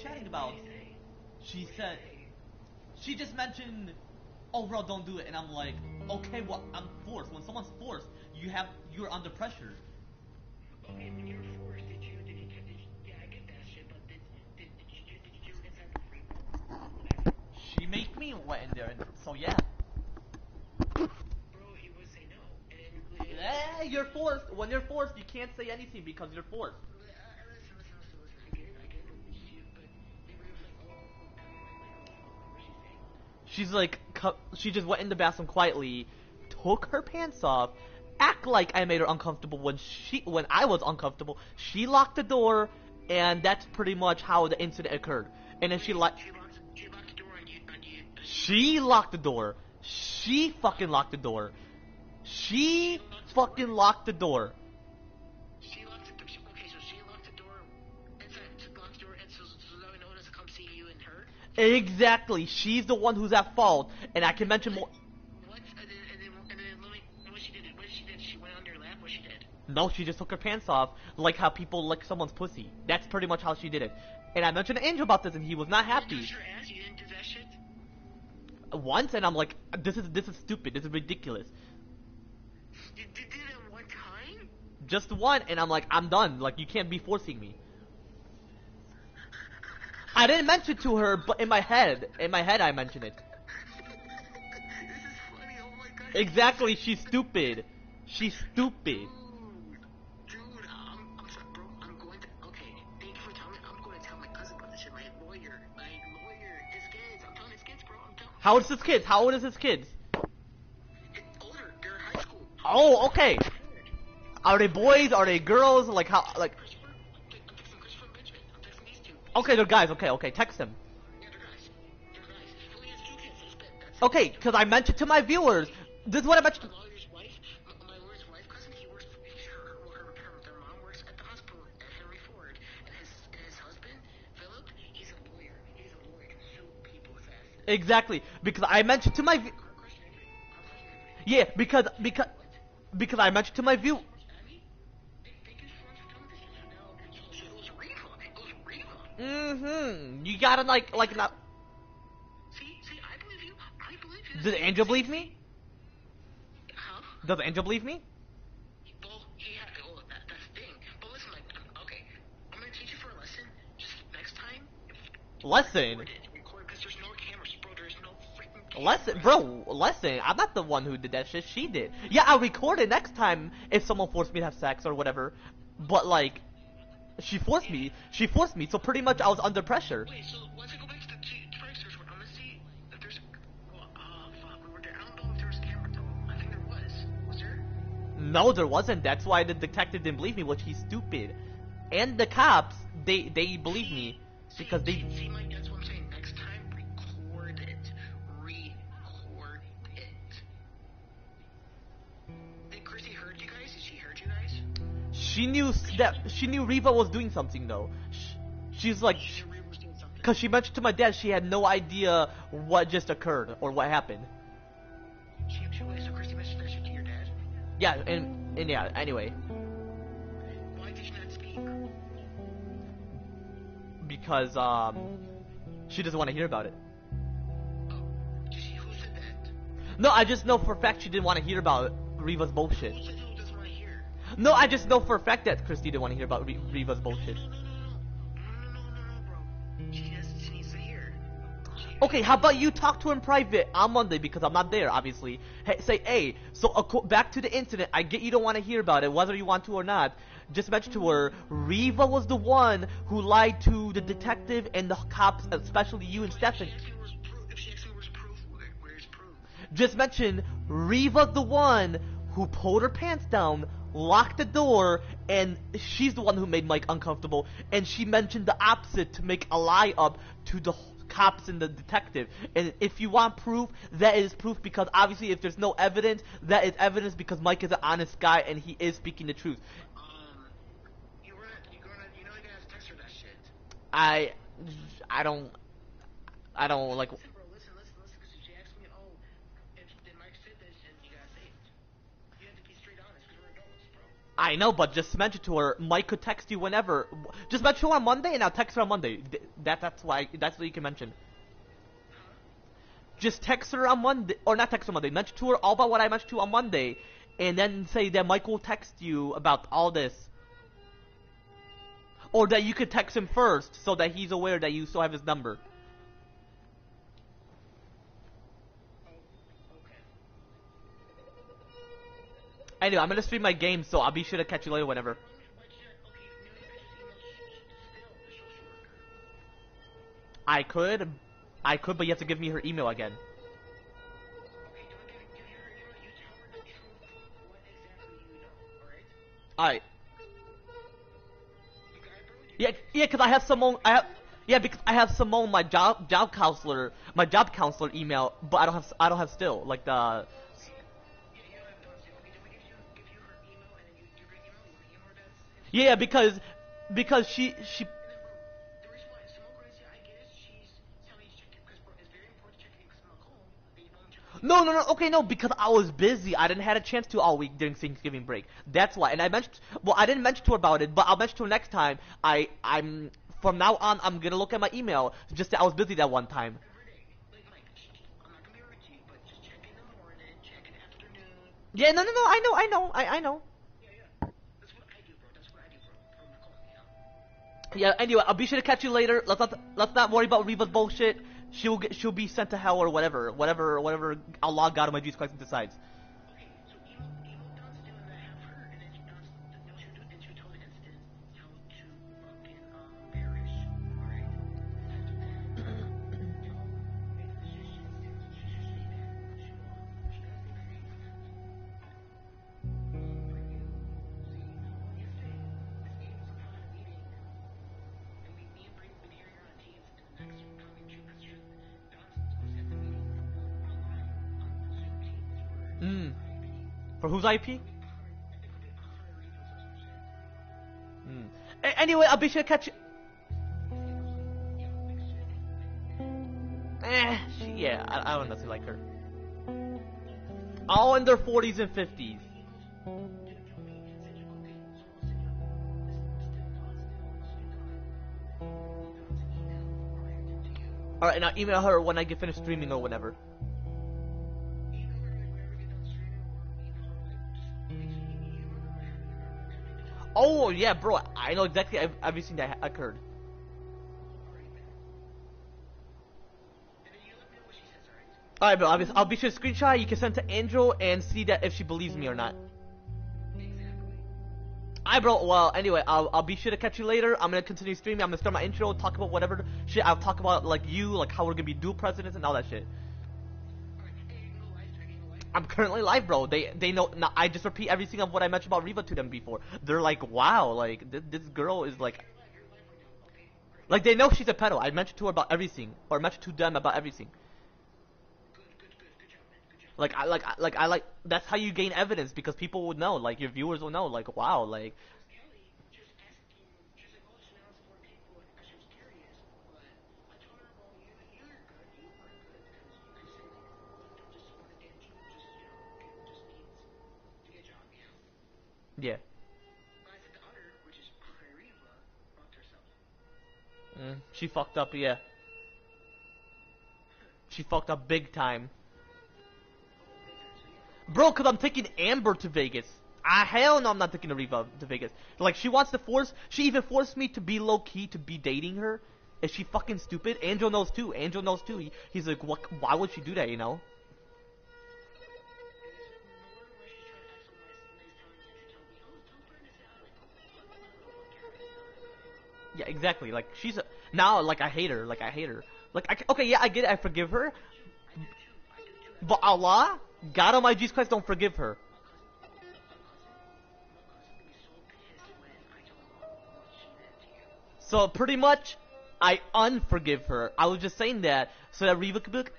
chatting about, she said, she just mentioned, oh bro, don't do it, and I'm like, okay, well, I'm forced. When someone's forced, you're under pressure. Okay, when you're forced, yeah, I get that shit, but did you inside the free roll? She made me went in there, and so yeah. Bro, he would say no, and Yeah, you're forced. When you're forced, you can't say anything because you're forced. Listen, I get it, but they were like, oh, tell me, like, what's she saying? She's like, she just went in the bathroom quietly, took her pants off, act like I made her uncomfortable when I was uncomfortable. She locked the door, and that's pretty much how the incident occurred. And then she locked the door on you. She locked the door. She fucking locked the door. She fucking locked the door. She locked the door. Okay, so she locked the door inside to lock the door, and so no one doesn't come see you and her. Exactly. She's the one who's at fault, and I can mention more. What? And then what she did? What she did? She went on your lap. What she did? No, she just took her pants off, like how people lick someone's pussy. That's pretty much how she did it. And I mentioned to Angel about this, and he was not happy. You didn't touch your ass? You didn't do that shit? Once, and I'm like, this is stupid. This is ridiculous. You did it one time? Just one, and I'm like, I'm done. Like, you can't be forcing me. I didn't mention it to her, but in my head I mentioned it. This is funny. Oh my god. Exactly, she's stupid. She's stupid. Dude, I'm sorry, bro. I'm going to. Okay, thank you for telling me. I'm going to tell my cousin about this shit. My lawyer. His kids. I'm telling his kids, bro. I'm telling. How old is his kids? How old is his kids? Older. They're in high school. Oh, okay. Are they boys? Are they girls? Like how? Like. I'm texting Christopher and Benjamin. I'm texting these two. Okay, they're guys. Okay. Text them. Yeah, they're guys. He only has 2 kids. That's Okay, because I mentioned to my viewers. This is what I mentioned. my lawyer's wife, cousin. He works. Their mom works at the hospital at Henry Ford, and his husband, Philip, he's a lawyer. He's a lawyer. Can sue people with asses. Exactly, because I mentioned to my. Yeah, because I mentioned to my view. You gotta like not. See, I believe you. Does Angel believe me? Huh? Does Angel believe me? Well, that's the thing. But listen, okay, I'm gonna teach you for a lesson. Just next time. Lesson. Record, because there's no cameras, bro. There's no freaking cameras. Lesson, bro. Lesson. I'm not the one who did that shit. She did. Yeah, I'll record it next time if someone forced me to have sex or whatever. But like. She forced me, so pretty much I was under pressure. Wait, so once I go back to the search, I'm gonna see if there's, fuck, we were there, I don't know if there was a camera though, I think there was there? No, there wasn't, that's why the detective didn't believe me, which he's stupid. And the cops, they believe me, because they... See, Mike, that's what I'm saying, next time, record it. Did Chrissy hurt you guys? Did she hurt you guys? She knew Reva was doing something though. She's like, because she mentioned to my dad she had no idea what just occurred or what happened. So Chrissy mentioned that shit to your dad? Yeah, and yeah, anyway. Why did you not speak? Because, she doesn't want to hear about it. Oh, who said that? No, I just know for a fact she didn't want to hear about Reva's bullshit. Who said who doesn't want to hear? No, I just know for a fact that Christy didn't want to hear about Reva's bullshit. No, bro. She needs to hear. Okay, how about you talk to her in private on Monday because I'm not there, obviously. Hey, say, hey, so back to the incident. I get you don't want to hear about it, whether you want to or not. Just mention to her, Reva was the one who lied to the detective and the cops, especially you and Stefan. If she asks me where's proof, where's proof? Just mention, Reva's the one who pulled her pants down, locked the door, and she's the one who made Mike uncomfortable. And she mentioned the opposite to make a lie up to the cops and the detective. And if you want proof, that is proof, because obviously if there's no evidence, that is evidence because Mike is an honest guy and he is speaking the truth. You're gonna have to text her that shit. I don't like. Listen, bro, listen, because she asked me, did Mike say this, and you gotta say it. You have to be straight honest, because we're adults, bro. I know, but just mention to her. Mike could text you whenever. Just mention her on Monday, and I'll text her on Monday. That's what you can mention. Just text her on Monday, or not text her on Monday. Mention to her all about what I mentioned to you on Monday, and then say that Mike will text you about all this, or that you could text him first, so that he's aware that you still have his number. Anyway, I'm gonna stream my game, so I'll be sure to catch you later whenever. I could, but you have to give me her email again. Alright. Yeah, because I have Simone. Because I have Simone, my job counselor, email, but I don't have still like the. Yeah, because she. No. Okay, no, because I was busy. I didn't have a chance to all week during Thanksgiving break. That's why. And I mentioned, well, I didn't mention to her about it, but I'll mention to her next time. I'm from now on, I'm gonna look at my email. Just that I was busy that one time. Yeah, no. I know. Yeah. Anyway, I'll be sure to catch you later. Let's not worry about Reva's bullshit. She'll be sent to hell or whatever Allah, God, my Jesus Christ decides. For whose IP? Anyway, I'll be sure to catch you. Yeah, I don't know if you like her. All in their 40s and 50s. Alright, now email her when I get finished streaming or whatever. Oh yeah, bro, I know exactly everything that occurred. Alright, bro, I'll be sure to screenshot. You can send to Angel and see that if she believes me or not. Alright, bro. Well, anyway, I'll be sure to catch you later. I'm gonna continue streaming. I'm gonna start my intro, talk about whatever shit. I'll talk about like how we're gonna be dual presidents and all that shit. I'm currently live, bro. They know. Now, I just repeat everything of what I mentioned about Reva to them before. They're like, wow, like this girl is like they know she's a pedo. I mentioned to her about everything, or mentioned to them about everything. That's how you gain evidence, because people would know, like your viewers will know, like wow, like. Yeah. She fucked up, yeah. She fucked up big time. Bro, cause I'm taking Amber to Vegas. Hell no, I'm not taking Reva to Vegas. Like, she even forced me to be low-key, to be dating her. Is she fucking stupid? Angel knows too. He's like, why would she do that, you know? Yeah, exactly. Like, now, like, I hate her. Like, okay, yeah, I get it. I forgive her. But Allah, God Almighty Jesus Christ, don't forgive her. So, pretty much, I unforgive her. I was just saying that so that Reva could be like,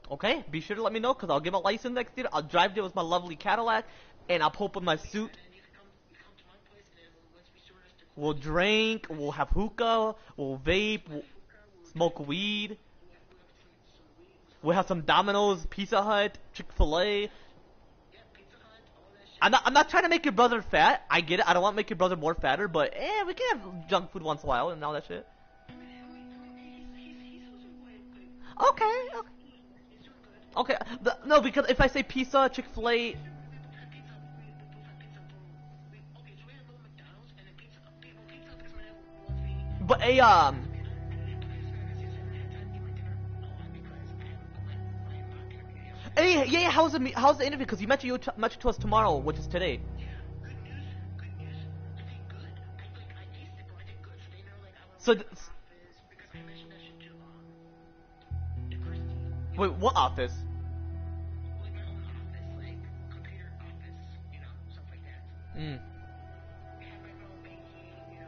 okay, be sure to let me know, because I'll get my license next year. I'll drive there with my lovely Cadillac, and I'll pull up in my suit. We'll drink, we'll have hookah, we'll vape, we'll smoke weed. We have some Domino's, Pizza Hut, Chick-fil-A. Yeah, Pizza Hut, all that shit. I'm not trying to make your brother fat. I get it. I don't want to make your brother more fatter, but we can have junk food once in a while and all that shit. I mean, he's losing weight. Okay. He's doing good. Okay. No, because if I say pizza, Chick-fil-A, We had pizza. We both had pizza from. Okay, so we had a little McDonald's and then pizza. Pizza because my dad wants me. but yeah, how's the interview? Because you mentioned to us tomorrow, which is today. Yeah, good news. I think good. I tasted it, but I did good. So they know like I So was in the office because I mentioned that shit to Kirsty. Wait, what office? Like my own office, like computer office, stuff like that. Mm. I have my own banking,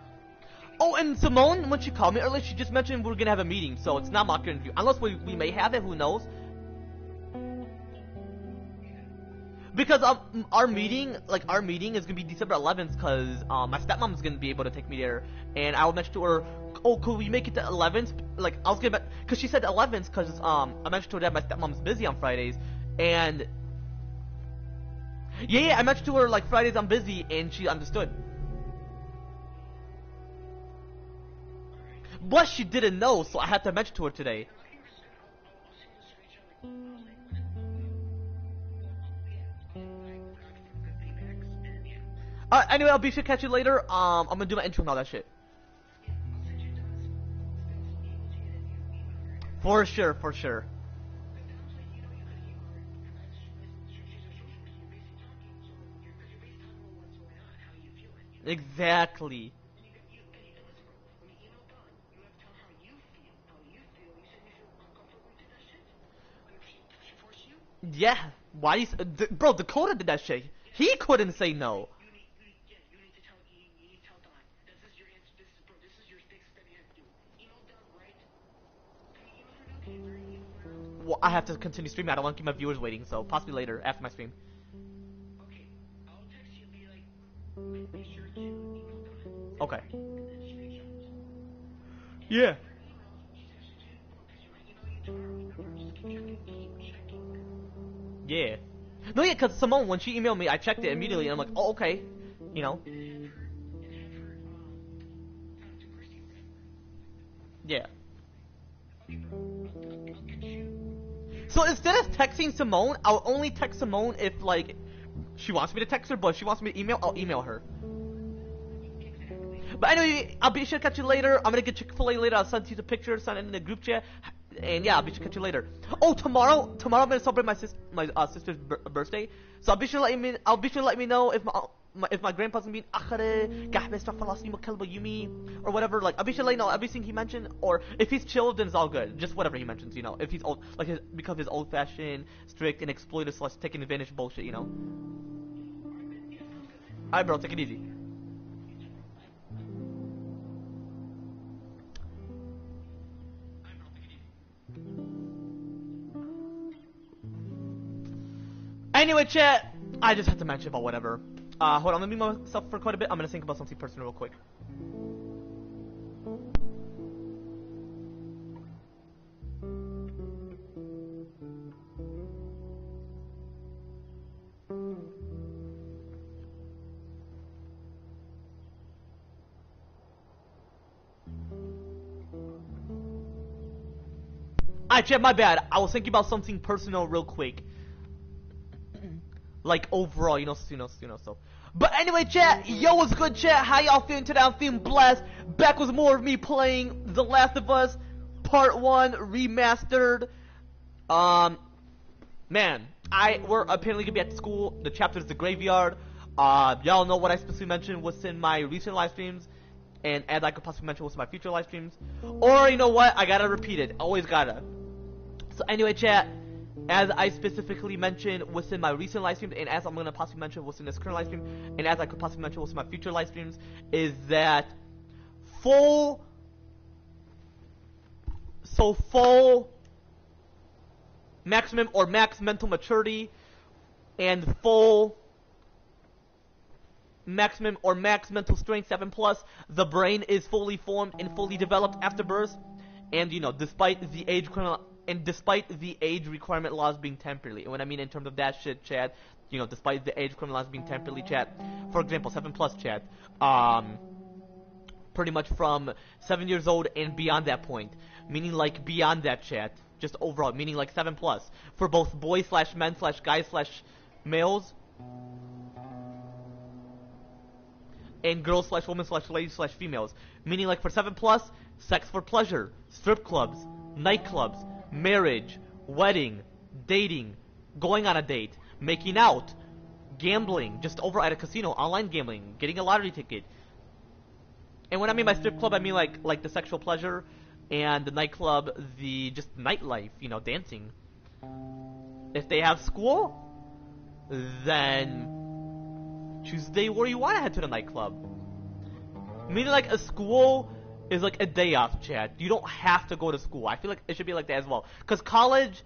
Oh, and Simone, when she called me earlier, she just mentioned we're gonna have a meeting, so it's not mock interview. Unless we may have it, who knows? Because our meeting is gonna be December 11th, because my stepmom's gonna be able to take me there, and I will mention to her, oh, could we make it to 11th? Like I was gonna, because she said 11th, because I mentioned to her that my stepmom's busy on Fridays, and yeah, I mentioned to her like Fridays I'm busy, and she understood. But she didn't know, so I had to mention to her today. Anyway, I'll be sure to catch you later. I'm gonna do my intro and all that shit. For sure. Exactly. Yeah. Why? Bro, Dakota did that shit. He couldn't say no. You need to tell Don. This is your answer. This is your fix that you have to do. Email Don, right? Can you email her now? Can you learn email her? Well, I have to continue streaming. I don't want to keep my viewers waiting, so possibly later after my stream. Okay, I'll text you and be like, make sure to email Don. Okay. And then screenshots. Yeah. Yeah. No, yeah, because Simone, when she emailed me, I checked it immediately, and I'm like, oh, okay. You know? Yeah. So instead of texting Simone, I'll only text Simone if, like, she wants me to text her, but if she wants me to email, I'll email her. But anyway, I'll be sure to catch you later. I'm gonna get Chick-fil-A later. I'll send you the picture, send it in the group chat. And yeah, I'll be sure to catch you later. Oh, tomorrow I'm gonna celebrate my sister's birthday. So I'll be sure to let me know if my grandpa's gonna be or whatever. Like I'll be sure to let you know everything he mentioned, or if he's chill, then it's all good. Just whatever he mentions, you know. If he's old, like because of his old-fashioned, strict, and exploitive / taking advantage bullshit, you know. Alright, bro, take it easy. Anyway, chat, I just had to mention about whatever. Hold on, let me mute myself for quite a bit. I'm gonna think about something personal real quick. Alright, chat, my bad. I was thinking about something personal real quick. Like overall, you know, so. But anyway, chat, yo, what's good, chat? How y'all feeling today? I'm feeling blessed. Back with more of me playing The Last of Us Part 1 Remastered. Man, we're apparently gonna be at school. The chapter is the graveyard. Y'all know what I specifically mentioned was in my recent live streams, and as I could possibly mention was in my future live streams. Or you know what? I gotta repeat it. Always gotta. So anyway, chat. As I specifically mentioned within my recent live streams, and as I'm going to possibly mention within this current live stream, and as I could possibly mention within my future live streams, is that full maximum or max mental maturity and full maximum or max mental strength 7+, the brain is fully formed and fully developed after birth, and you know, despite the age and despite the age requirement laws being temporarily, and when I mean in terms of that shit, chat, you know, despite the age requirement laws being temporarily, chat, for example, 7+ chat, pretty much from 7 years old and beyond that point, meaning like beyond that, chat, just overall, meaning like 7+ for both boys/men/guys/males and girls/women/ladies/females, meaning like for 7+, sex for pleasure, strip clubs, nightclubs, marriage, wedding, dating, going on a date, making out, gambling, just over at a casino, online gambling, getting a lottery ticket. And when I mean by strip club, I mean like the sexual pleasure, and the nightclub, the just nightlife, you know, dancing. If they have school, then choose the day where you want to head to the nightclub. Meaning like a school is like a day off, chat. You don't have to go to school. I feel like it should be like that as well. Because college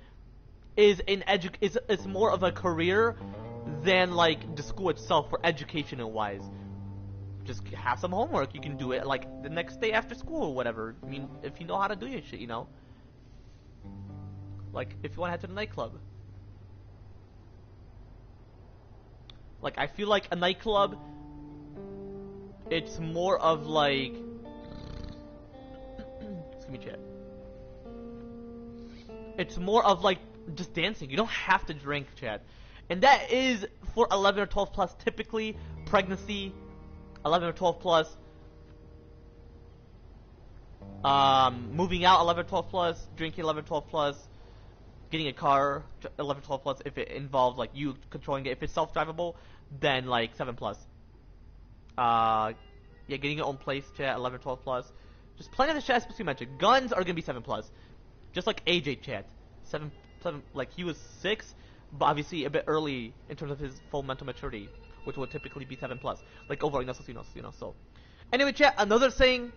is it's more of a career than like the school itself for educational wise. Just have some homework. You can do it like the next day after school or whatever. I mean, if you know how to do your shit, you know. Like if you want to head to the nightclub. Like I feel like a nightclub, it's more of like excuse me, chat. It's more of like just dancing. You don't have to drink, chat. And that is for 11 or 12+, typically pregnancy, 11 or 12+, moving out 11 or 12+, drinking 11 or 12+, getting a car 11 or 12+, if it involves like you controlling it. If it's self-drivable, then like 7+. Yeah, getting your own place, chat, 11 or 12+. Just playing on the chat, specifically mentioned. Guns are gonna be 7+. Just like AJ, chat, 7, like he was 6, but obviously a bit early in terms of his full mental maturity, which would typically be 7+. Like overall, you know. So, anyway, chat. Another thing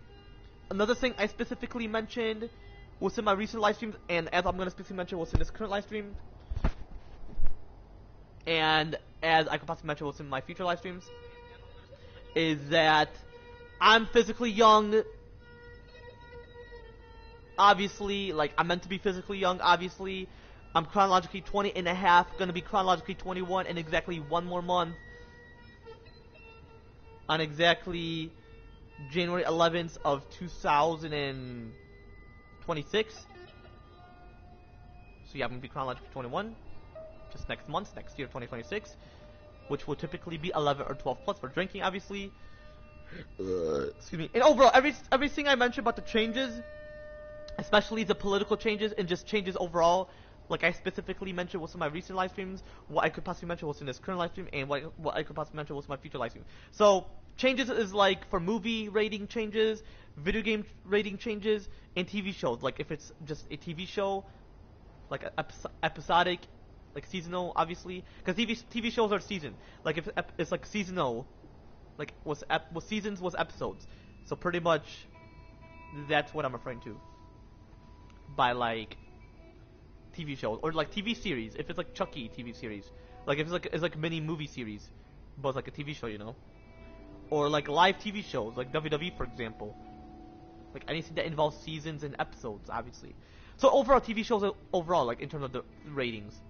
I specifically mentioned was in my recent live streams, and as I'm gonna specifically mention was in this current live stream, and as I could possibly mention was in my future live streams, is that I'm physically young. Obviously, like, I'm meant to be physically young, obviously. I'm chronologically 20 and a half, gonna be chronologically 21 in exactly 1 more month. On exactly January 11th of 2026. So yeah, I'm gonna be chronologically 21. Just next month, next year, 2026. Which will typically be 11 or 12+ for drinking, obviously. Excuse me. And overall, everything I mentioned about the changes, especially the political changes and just changes overall, like I specifically mentioned was in my recent live streams, what I could possibly mention was in this current live stream, and what I could possibly mention was in my future live stream. So, changes is like for movie rating changes, video game rating changes, and TV shows. Like if it's just a TV show, like episodic, like seasonal, obviously, because TV shows are season. Like if it's like seasonal, like was seasons was episodes. So pretty much, that's what I'm referring to by like TV shows or like TV series. If it's like Chucky TV series, like if it's like mini movie series, but it's like a TV show, you know, or like live TV shows like WWE, for example. Like anything that involves seasons and episodes, obviously. So overall, TV shows overall, like in terms of the ratings.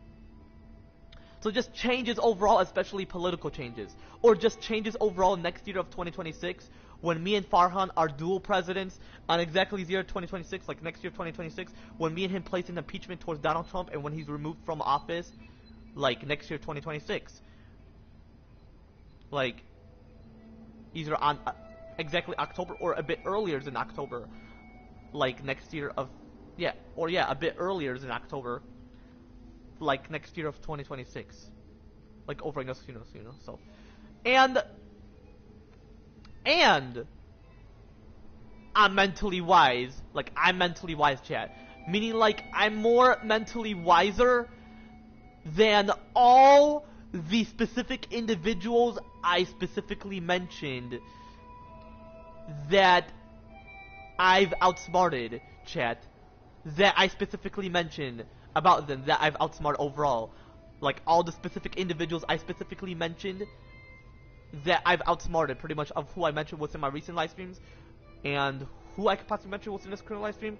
So just changes overall, especially political changes, or just changes overall next year of 2026, when me and Farhan are dual presidents on exactly the year 2026, like next year 2026, when me and him place an impeachment towards Donald Trump, and when he's removed from office, like next year 2026. Like either on exactly October or a bit earlier than October, like next year of a bit earlier than October, like next year of 2026, like over you know. So, and I'm mentally wise. Like I'm mentally wise, chat. Meaning like I'm more mentally wiser than all the specific individuals I specifically mentioned that I've outsmarted, chat. That I specifically mentioned about them, that I've outsmarted overall. Like all the specific individuals I specifically mentioned that I've outsmarted, pretty much, of who I mentioned was in my recent live streams, and who I could possibly mention was in this current live stream,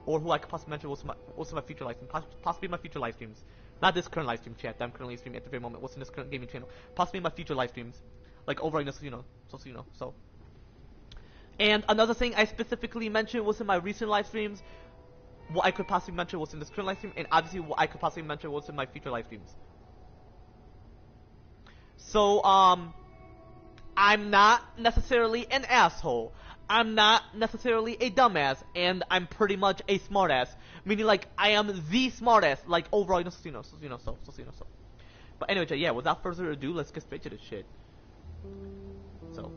or who I could possibly mention what's in my future live streams, possibly my future live streams. Not this current live stream chat that I'm currently streaming at the very moment. What's in this current gaming channel? Possibly my future live streams, like over in this, so. And another thing I specifically mentioned was in my recent live streams. What I could possibly mention was in this current live stream, and obviously what I could possibly mention was in my future live streams. So, I'm not necessarily an asshole. I'm not necessarily a dumbass, and I'm pretty much a smartass. Meaning, like, I am the smartass, like, overall, so. But anyway, yeah, without further ado, let's get straight to this shit. So.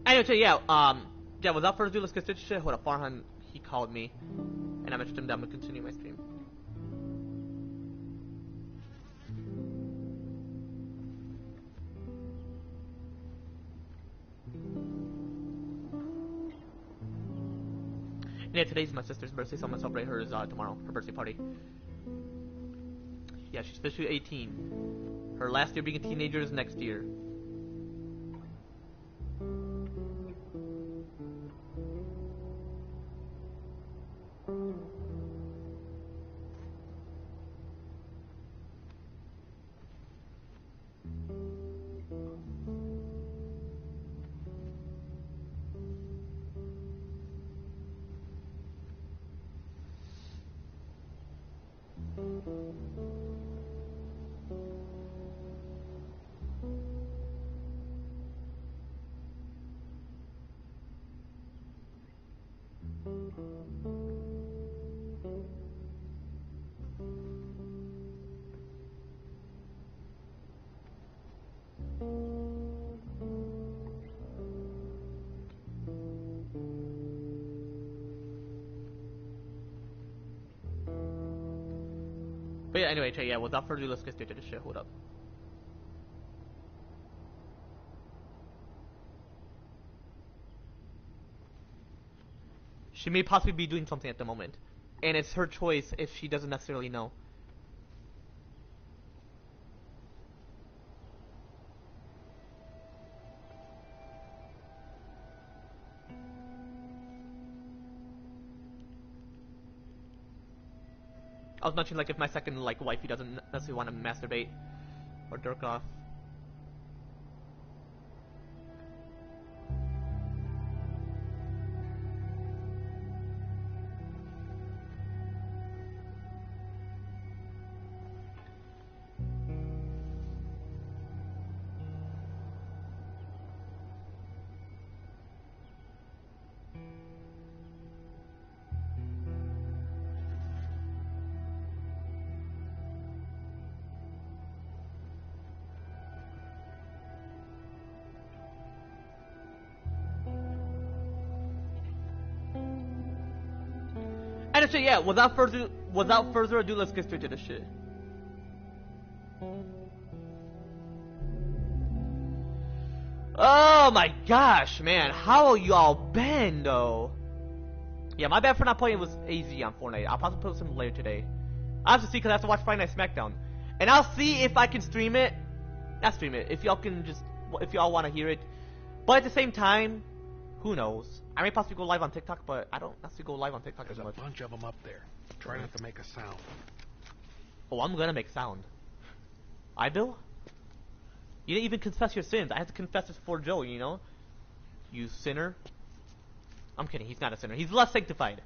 Anyway, yeah, without further ado, let's get started. Shit, hold up, Farhan, he called me, and I mentioned him that I'm gonna continue my stream. Yeah, today's my sister's birthday, so I'm gonna celebrate hers tomorrow, her birthday party. Yeah, she's officially 18. Her last year being a teenager is next year. But yeah, anyway, yeah, without further ado, let's get straight to the shit. Hold up. She may possibly be doing something at the moment, and it's her choice if she doesn't necessarily know. I was mentioning, like, if my second, like, wifey doesn't necessarily want to masturbate or jerk off. And so yeah, without further ado, let's get straight to the shit. Oh my gosh, man, how y'all been though? Yeah, my bad for not playing with AZ on Fortnite. I'll probably post some later today. I have to see because I have to watch Friday Night SmackDown, and I'll see if I can stream it. Not stream it. If y'all can just, if y'all want to hear it, but at the same time, who knows? I may possibly go live on TikTok, but I don't necessarily go live on TikTok as much. There's a bunch of them up there. Try not to make a sound. Oh, I'm gonna make sound. I will? You didn't even confess your sins. I had to confess this before Joe, you know? You sinner. I'm kidding, he's not a sinner. He's less sanctified.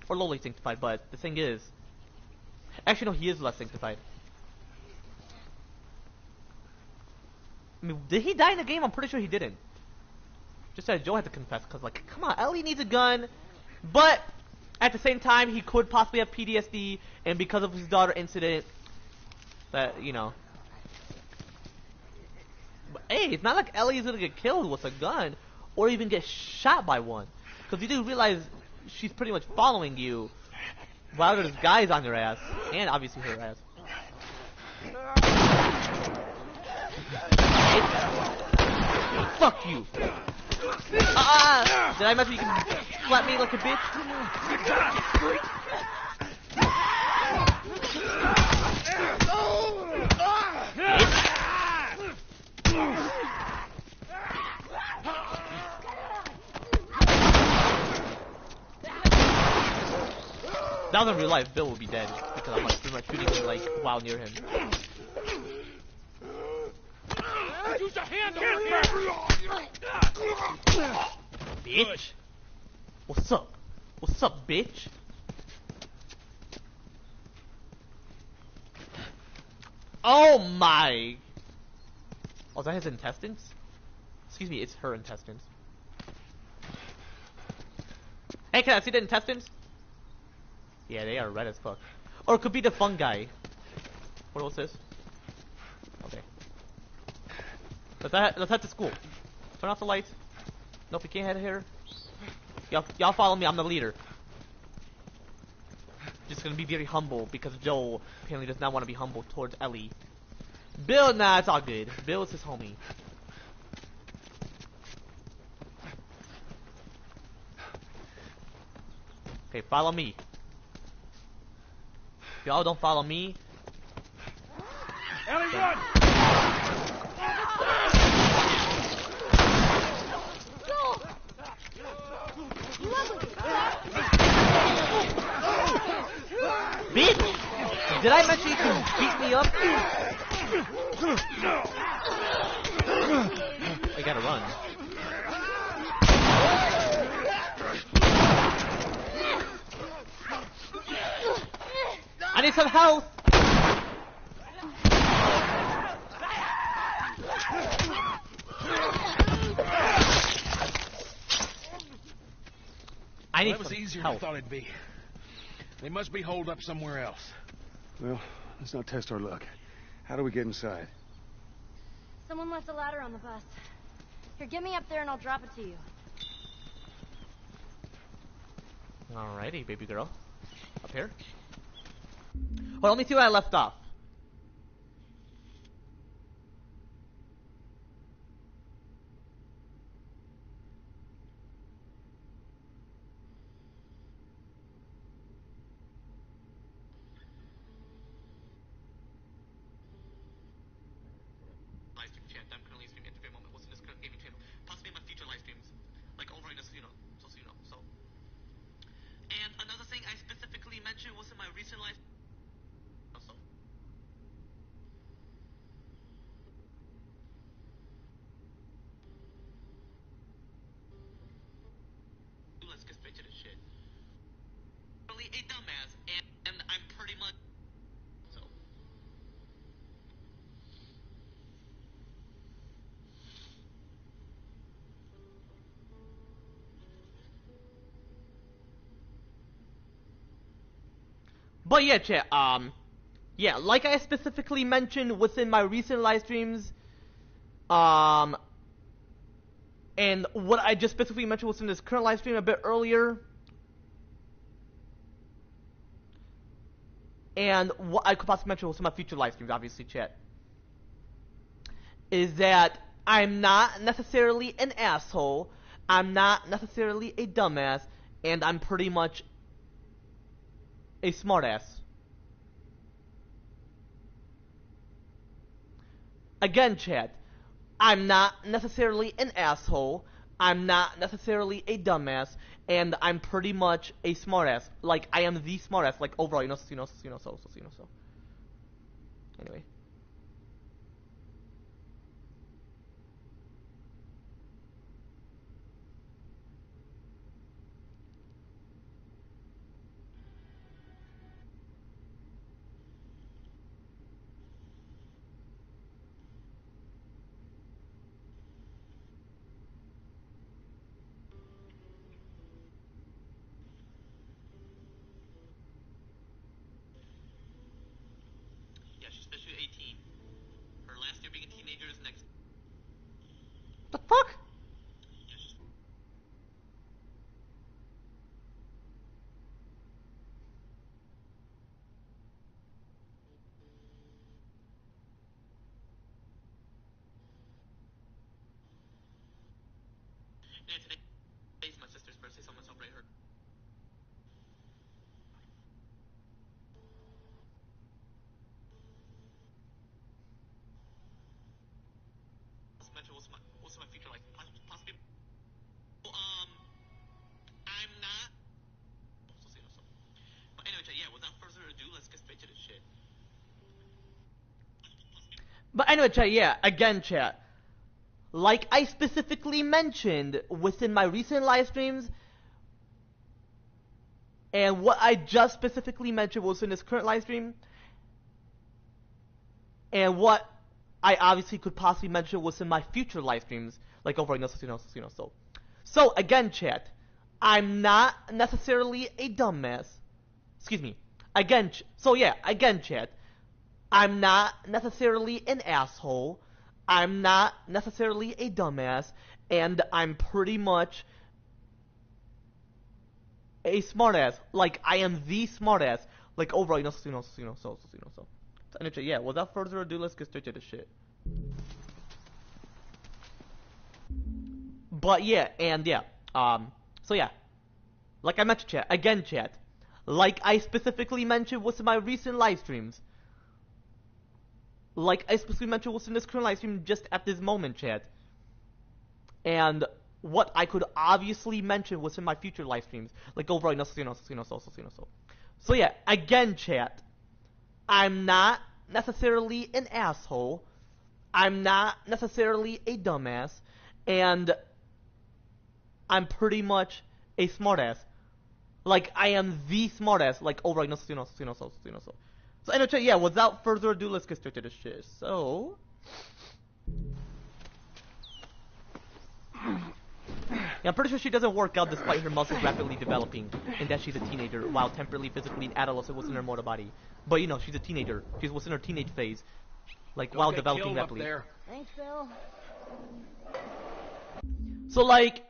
Or lowly sanctified, but the thing is, Actually, no, he is less sanctified. I mean, did he die in the game? I'm pretty sure he didn't. Just that Joe had to confess, because, like, come on, Ellie needs a gun. But, at the same time, he could possibly have PTSD, and because of his daughter incident, that, you know. But, hey, it's not like Ellie is going to get killed with a gun, or even get shot by one. Because you do realize she's pretty much following you, while there's guys on your ass, and obviously her ass. Fuck you! Did I mention you can slap me like a bitch? That was in real life, Bill would be dead because I'm like pretty much shooting him like while near him. Use a hand Bitch! What's up? What's up, bitch? Oh my! Oh, is that his intestines? Excuse me, it's her intestines. Hey, can I see the intestines? Yeah, they are red as fuck. Or it could be the fungi. What this? Okay. Let's head to school. Turn off the lights. Nope, we can't head here. Y'all follow me, I'm the leader. Just gonna be very humble because Joel apparently does not want to be humble towards Ellie. Bill, nah, it's all good. Bill is his homie. Okay, follow me. If y'all don't follow me... Ellie, run! Bitch! Did I mention you can beat me up? I gotta run. I need some help! I need that was easier than I thought it'd be. They must be holed up somewhere else. Well, let's not test our luck. How do we get inside? Someone left a ladder on the bus. Here, get me up there and I'll drop it to you. Alrighty, baby girl. Up here. Well, let me see where I left off. Live stream chat. I'm currently streaming at the moment. What's in this current gaming channel? Possibly my future live streams, like over in this, you know, so you know. So, and another thing I specifically mentioned was in my recent live. Also. Let's get straight to the shit. Really a dumbass, and I'm pretty much so. But yeah, chat. Yeah, like I specifically mentioned within my recent live streams, and what I just specifically mentioned within this current live stream a bit earlier, and what I could possibly mention with some of my future live streams, obviously, chat, is that I'm not necessarily an asshole, I'm not necessarily a dumbass, and I'm pretty much a smartass. Again, chat, I'm not necessarily an asshole, I'm not necessarily a dumbass, and I'm pretty much a smartass. Like, I am the smartass, like, overall, so. Anyway. Today's my sister's birthday, so I'm gonna celebrate her. Mention what's my future life? Possibly. I'm not. But anyway, chat, yeah. Without further ado, let's get straight to the shit. But anyway, chat, yeah. Again, chat. Like I specifically mentioned within my recent live streams, and what I just specifically mentioned was in this current live stream, and what I obviously could possibly mention was in my future live streams, like over so again, chat, I'm not necessarily a dumbass. Excuse me. Again, again, chat, I'm not necessarily an asshole. I'm not necessarily a dumbass, and I'm pretty much a smartass. Like I am the smartass. Like overall, so. So, yeah. Without further ado, let's get straight to the shit. But yeah, and yeah. So yeah. Like I mentioned, chat. Again, chat. Like I specifically mentioned was in my recent live streams. Like I specifically mentioned was in this current live stream just at this moment, chat. And what I could obviously mention was in my future live streams. Like overall, so yeah, again, chat. I'm not necessarily an asshole. I'm not necessarily a dumbass. And I'm pretty much a smartass. Like, I am the smartass. Like, overall, So anyway, yeah, without further ado, let's get straight to the shit. So... Yeah, I'm pretty sure she doesn't work out despite her muscles rapidly developing, and that she's a teenager, while temporarily, physically, and adolescent was in her mortal body. But you know, she's a teenager. She was in her teenage phase, like while developing rapidly. Thanks, Bill. So like,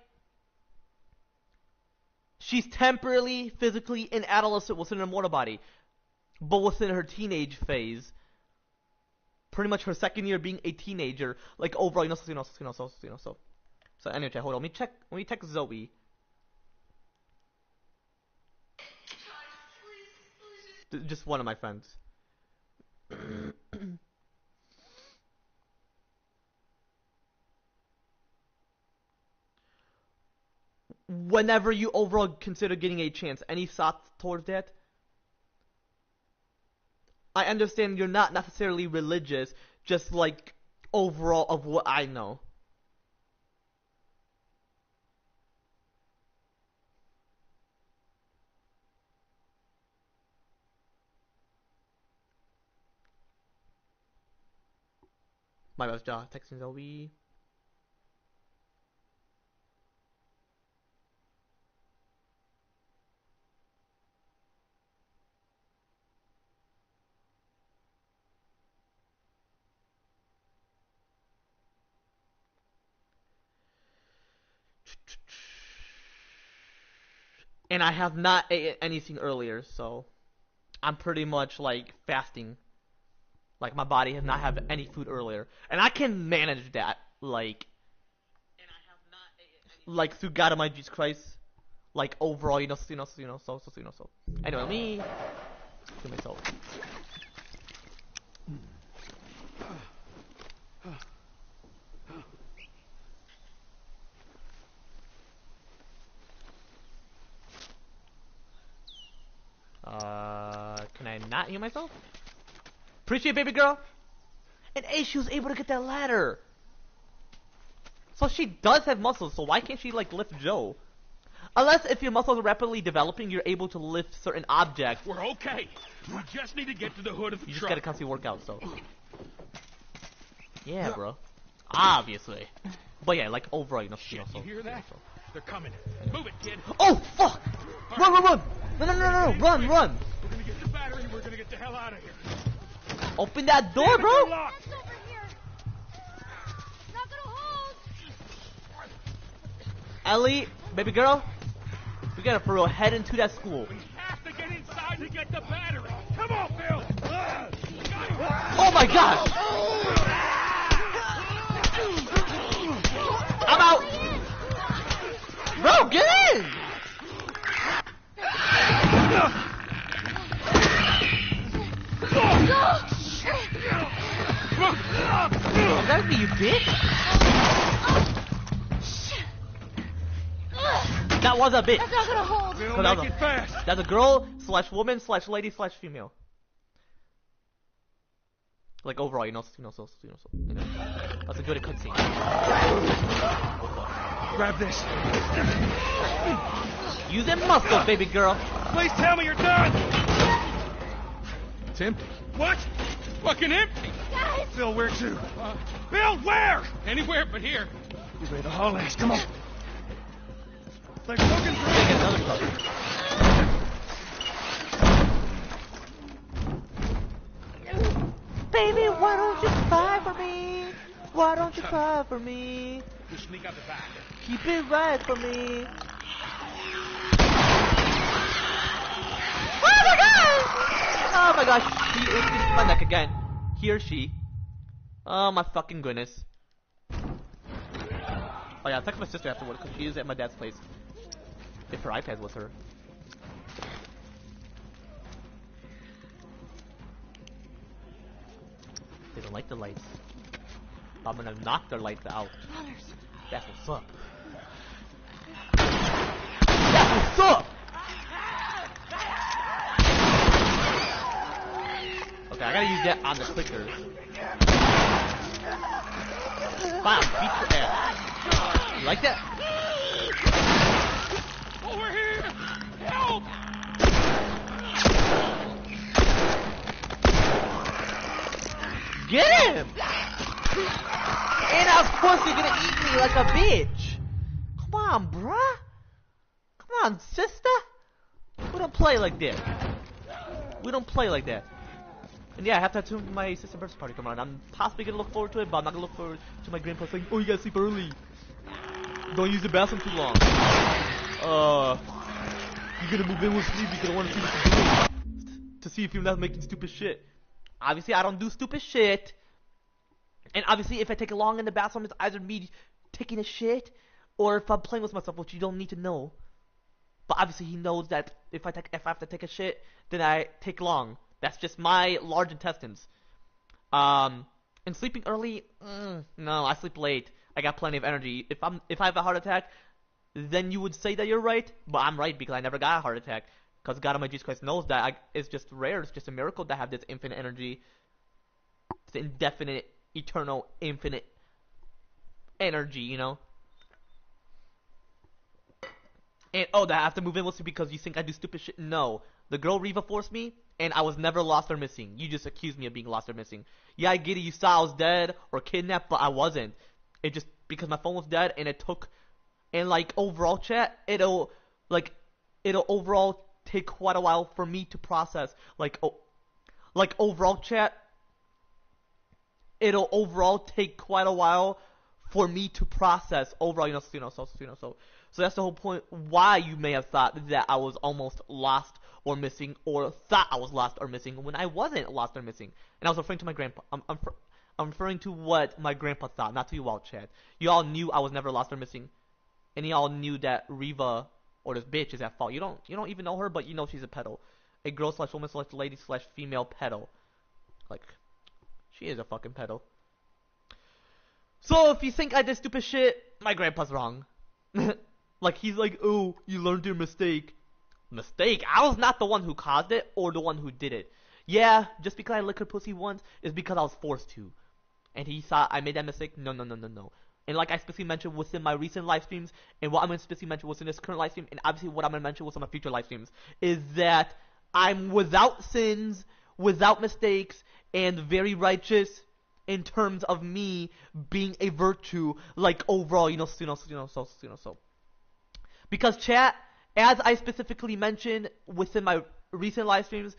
she's temporarily, physically, and adolescent was in her mortal body, but was in her teenage phase. Pretty much her second year being a teenager, like overall, So anyway, hold on. Let me text Zoe. Just one of my friends. Whenever you overall consider getting a chance, any thoughts towards that? I understand you're not necessarily religious, just like overall of what I know. My best job texting Zoe. And I have not ate anything earlier, so I'm pretty much like fasting. Like my body has not had any food earlier, and I can manage that. Like, like through God Almighty Jesus Christ. Like overall, so. Anyway, let me do myself. Can I not heal myself? Appreciate baby girl. And A, she was able to get that ladder. So she does have muscles, so why can't she like lift Joe? Unless if your muscles are rapidly developing, you're able to lift certain objects. We're okay. We just need to get to the hood of the You truck. just gotta constantly work out, so. Yeah, bro. Obviously. But yeah, like overall, Shit, you hear that? They're coming. Move it, kid. Oh, fuck! Run! No, run! We're gonna get the battery and we're gonna get the hell out of here. Open that door, bro! It's over here. Not gonna hold. Ellie, baby girl, we gotta for real head into that school. We have to get inside to get the battery. Come on, Bill. Oh my gosh! I'm out! That was a bitch. That's not gonna hold. Bill, So that make was it fast. That's a girl slash woman slash lady slash female. Like overall, you know. That's a good cutscene. Grab this. Use them muscles, baby girl. Please tell me you're done. It's empty. What? Fucking empty. Guys! Phil, where to? Bill, where? Anywhere but here. You ready to haul ass? Come on. It's like poking through. Get another cup. Baby, why don't you cry for me? Why don't you cry for me? You sneak out the back. Keep it right for me. Oh my god! Oh my gosh, he is in my neck again. He or she. Oh my fucking goodness. Oh yeah, I'll text my sister afterward because she is at my dad's place. If her iPad was her. They don't like the lights. I'm gonna knock their lights out. That's what's up. That's what's up! Okay, I gotta use that on the clicker. Wow, beat your ass. You like that? Over here! Help! Get him! And of course you're gonna eat me like a bitch. Come on, bruh. Come on, sister. We don't play like that. We don't play like that. And yeah, I have to have my sister's birthday party come around. I'm possibly gonna look forward to it, but I'm not gonna look forward to my grandpa saying, "Oh, you gotta sleep early. Don't use the bathroom too long. You're gonna move in with me because I want to see what you're doing. To see if you're not making stupid shit." Obviously, I don't do stupid shit. And obviously, if I take long in the bathroom, it's either me taking a shit or if I'm playing with myself, which you don't need to know. But obviously, he knows that if I have to take a shit, then I take long. That's just my large intestines. And sleeping early, no, I sleep late. I got plenty of energy. If I have a heart attack, then you would say that you're right, but I'm right because I never got a heart attack. Because God Almighty Jesus Christ knows that it's just rare. It's just a miracle to have this infinite energy. It's indefinite, eternal, infinite energy, you know? And, oh, that I have to move in with you because you think I do stupid shit? No. The girl Riva forced me, and I was never lost or missing. You just accused me of being lost or missing. Yeah, I get it. You saw I was dead or kidnapped, but I wasn't. It just, because my phone was dead, and it took, and, like, overall chat, it'll overall take quite a while for me to process. Like overall chat, it'll overall take quite a while for me to process overall, so that's the whole point why you may have thought that I was almost lost or missing, or thought I was lost or missing when I wasn't lost or missing. And I was referring to my grandpa. I'm referring to what my grandpa thought, not to you all, chat. You all knew I was never lost or missing, and you all knew that Riva or this bitch is at fault. You don't even know her, but you know she's a pedo. A girl slash woman slash lady slash female pedo. Like, she is a fucking pedo. So if you think I did stupid shit, my grandpa's wrong. Like, he's like, oh, you learned your mistake. Mistake? I was not the one who caused it or the one who did it. Yeah, just because I licked her pussy once is because I was forced to. And he thought I made that mistake? No. And like I specifically mentioned within my recent live streams, and what I'm going to specifically mention within this current live stream, and obviously what I'm going to mention within my future live streams, is that I'm without sins, without mistakes, and very righteous in terms of me being a virtue, like overall, so. Because chat, as I specifically mentioned within my recent live streams,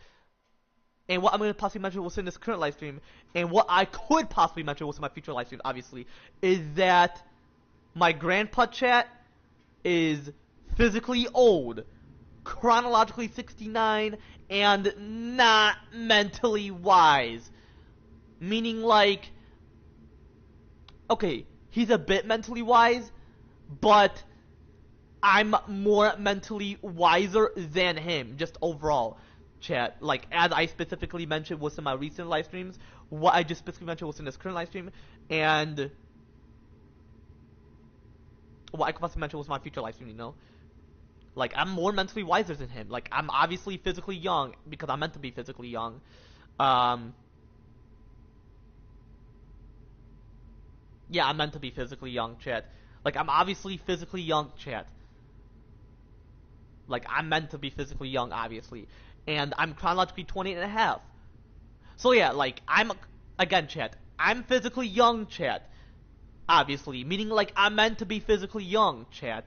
and what I'm going to possibly mention within this current live stream, and what I could possibly mention within my future live stream, obviously, is that my grandpa, chat, is physically old, chronologically 69, and not mentally wise. Meaning, like, okay, he's a bit mentally wise, but I'm more mentally wiser than him, just overall. Chat, like, as I specifically mentioned within my recent live streams, what I just specifically mentioned within this current live stream, and what I could possibly mention was my future live stream, Like, I'm more mentally wiser than him. Like, I'm obviously physically young because I'm meant to be physically young. Yeah, I'm meant to be physically young, chat. Like, I'm obviously physically young, chat. Like, I'm meant to be physically young, obviously. And I'm chronologically 20 and a half. So yeah, like, again, chat, I'm physically young, chat. Obviously. Meaning, like, I'm meant to be physically young, chat.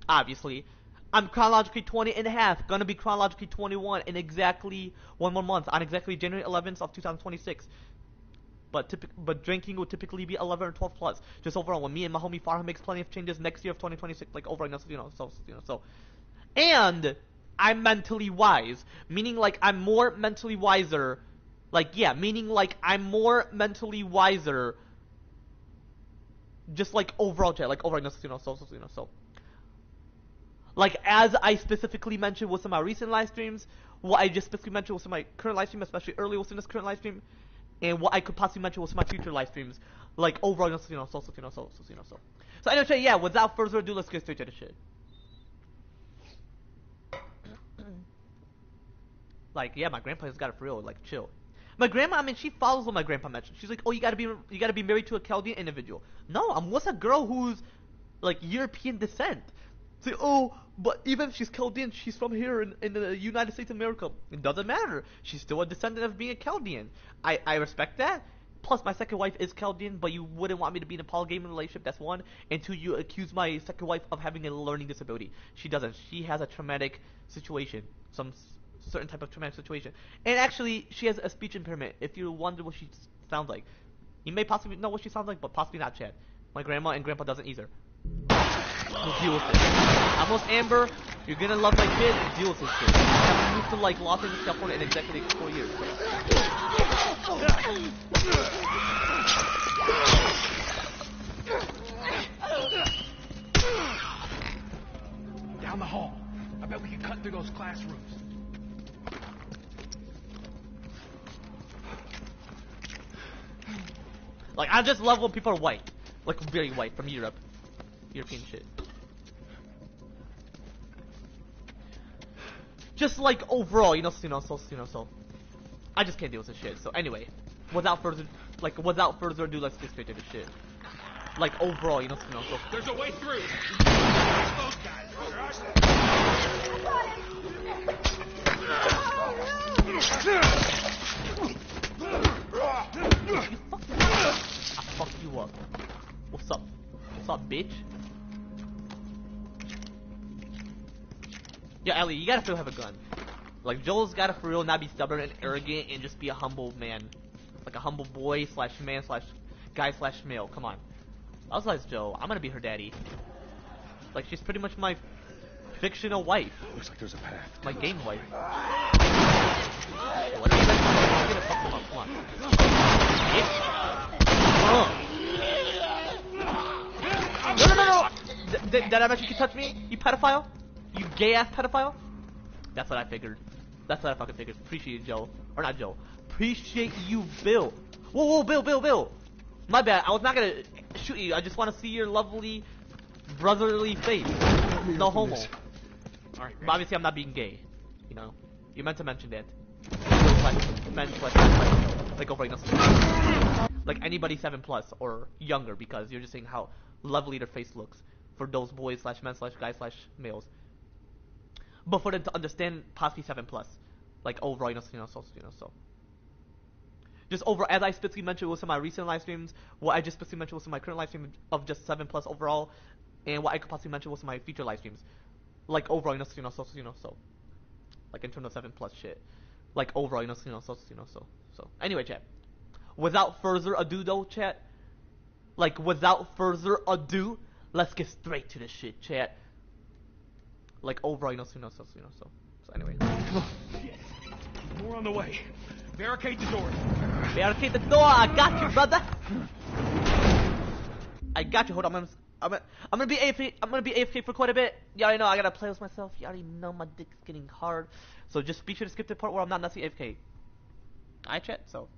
Obviously. I'm chronologically 20 and a half. Gonna be chronologically 21 in exactly 1 more month. On exactly January 11th of 2026. But drinking would typically be 11 or 12 plus. Just overall, when me and my homie Farha makes plenty of changes next year of 2026, like overall, so. And I'm mentally wise, meaning like I'm more mentally wiser. Like, yeah, meaning like I'm more mentally wiser. Just like overall, chat, like overall, so. Like, as I specifically mentioned with some of my recent live streams, what I just specifically mentioned with some of my current live stream, especially early within this current live stream, and what I could possibly mention with some of my future live streams, like overall, so. So anyway, yeah, without further ado, let's get straight to the shit. Like, yeah, my grandpa's got it for real, like, chill. My grandma, I mean, she follows what my grandpa mentioned. She's like, oh, you gotta be married to a Chaldean individual. No, I'm with a girl who's, like, European descent. Say, oh, but even if she's Chaldean, she's from here in the United States of America. It doesn't matter. She's still a descendant of being a Chaldean. I respect that. Plus, my second wife is Chaldean, but you wouldn't want me to be in a polygamous relationship, that's one. And two, you accuse my second wife of having a learning disability. She doesn't. She has a traumatic situation. Some certain type of traumatic situation. And actually, she has a speech impairment, if you wonder what she sounds like. You may possibly know what she sounds like, but possibly not, Chad. My grandma and grandpa doesn't either. We'll deal with it. Almost Amber, you're gonna love my kid, deal with this shit. I haven't moved to like Los Angeles, California in exactly 4 years. Down the hall. I bet we can cut through those classrooms. Like, I just love when people are white. Like, very white, from Europe. European shit. Just like overall, so. I just can't deal with this shit. So anyway, without further ado, let's get straight to the shit. Like overall, so. There's a way through. Those guys. I fuck you up. What's up? What's up, bitch? Yeah, Ellie, you gotta still have a gun. Like, Joel's gotta for real not be stubborn and arrogant and just be a humble man. Like a humble boy slash man slash guy slash male. Come on. I was like, Joe, I'm gonna be her daddy. Like, she's pretty much my fictional wife. Looks like there's a path. My game wife. What are you guys doing? I'm gonna fuck them up. Come on. No. Did I bet you could touch me? You pedophile? You gay ass pedophile? That's what I figured. That's what I fucking figured. Appreciate you, Joe. Or not Joe. Appreciate you, Bill. Whoa, Bill. My bad. I was not gonna shoot you. I just want to see your lovely, brotherly face. No homo. Alright, But obviously, I'm not being gay. You know? You meant to mention that. Men slash like over like anybody 7+ or younger, because you're just saying how lovely their face looks for those boys slash men slash guys slash males. But for them to understand possibly 7+, like overall, so. Just over, as I specifically mentioned with some of my recent live streams, what I just specifically mentioned with some of my current live stream of just 7+ overall, and what I could possibly mention with some of my future live streams, like overall, so. Like in terms of 7+ shit, like overall, so. Anyway, chat. Without further ado, though, chat. Like without further ado, let's get straight to the shit, chat. Like overall, so. So anyway. More on the way. Barricade the door. Barricade the door. I got you, brother. I got you. Hold on, I'm gonna be AFK. I'm gonna be AFK for quite a bit. You already know I gotta play with myself. You already know my dick's getting hard. So just be sure to skip the part where I'm not necessarily AFK. Alright, chat. So.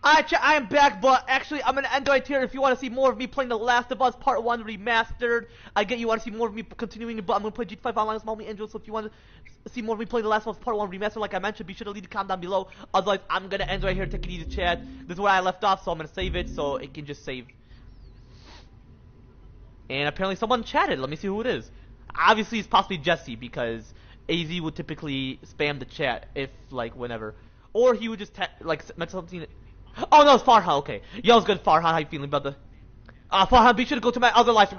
Alright, chat, I am back, but actually, I'm gonna end right here. If you want to see more of me playing The Last of Us Part 1 Remastered, I get you want to see more of me continuing, but I'm gonna play GTA 5 Online with Mommy Angel, so if you want to see more of me playing The Last of Us Part 1 Remastered, like I mentioned, be sure to leave a comment down below. Otherwise, I'm gonna end right here, take it easy, chat. This is where I left off, so I'm gonna save it, so it can just save. And apparently someone chatted, let me see who it is. Obviously, it's possibly Jesse, because AZ would typically spam the chat, if, like, whenever. Or he would just, mention something. Oh no, it's Farhan, okay. Yo, it's good, Farhan, how you feeling about the... Farhan, be sure to go to my other live stream.